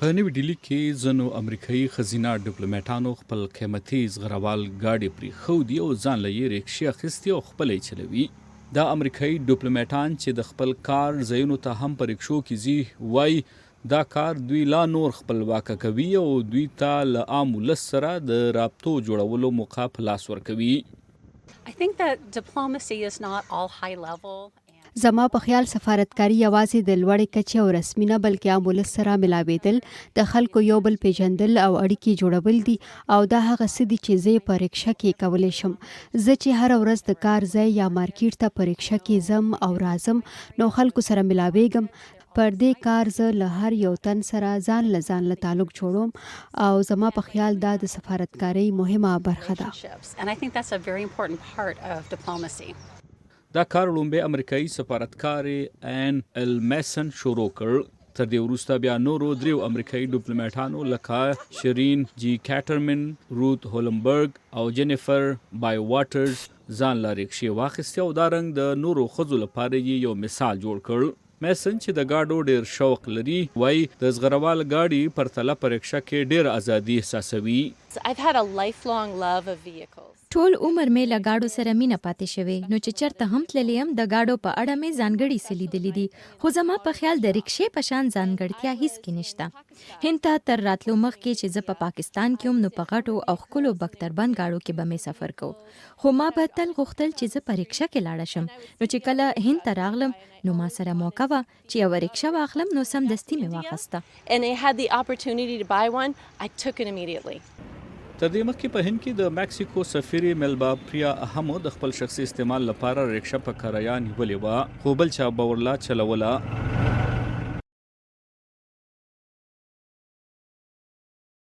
په نوي ډیلي کې ځینو امریکایي ښځینه ډپلوماټانو خپل قیمتي زغروال ګاډي پرېښودي او ځان له یې رکشې اخستي او خپله یې چلوي. دا امریکایي ډپلوماټان چې د خپل کار ځایونو ته هم په رکشو کې ځي وايي دا کار دوی لا نور خپلواکه کوي او دوی ته له عام ولس سره د رابطو جوړولو موقع په لاس ورکوي. I think that diplomacy is not all high level. زما په خیال سفارتکاري یوازې د لوړې کچې او رسمي نه بلکې عام ولس سره ملاوېدل، د خلکو یو بل پیژندل او اړیکې جوړول دي او دا هغه څه دي چې زه په رکشه کې کولی شم. زه چې هره ورځ د کار ځای یا مارکیټ ته په رکشه کې ځم او راځم نو خلکو سره ملاوېږم. پر دې کار زه له هر یو تن سره ځان له تعلق جوړوم او زما په خیال دا د سفارتکارۍ مهمه برخه ده. And I think that's a very important part of diplomacy. دا کار لومبی امریکایي سفارتکارې ان ال میسن شروع کړ. تر دې وروسته بیا نورو دریو امریکایي ډپلوماټانو لکه شیرین جی کیټرمن، روت هولمبرګ او جینیفر بای واټرز ځان له رکشې واخیستې او دا رنګ د نورو ښځو لپاره یې یو مثال جوړ کړ. میسن چې د ګاډو ډیر شوق لري وایي د زغروال ګاډي پرتله په رکشه کې ډیر ازادي احساسوي. I've had a lifelong love of vehicles. ټول عمر مې له ګاډو سره مینه پاتې شوې، نو چې چېرته هم تللی یم د ګاډو په اړه مې ځانګړي څه لیدلي دي، خو زما په خیال د رکشې په شان ځانګړتیا هیڅ کې نشته. هند ته تر راتلو مخکې چې زه په پاکستان کې وم نو په غټو او ښکلو بختربند ګاډو کې به مې سفر کو، خو ما به تل غوښتل چې زه په رکشه کې لاړه شم. نو چې کله هند ته راغلم نو ما سره موقع وه چې یوه رکشه واخلم نو سمدستي مې واخسته. And I had the opportunity to buy one. I took it immediately. تر دې مخکې په هند کې د مکسیکو سفیر ملبا پریا هم د خپل شخصي استعمال لپاره رکشه په کرایه نیولې وه، خو بل چا به ورلا چلوله.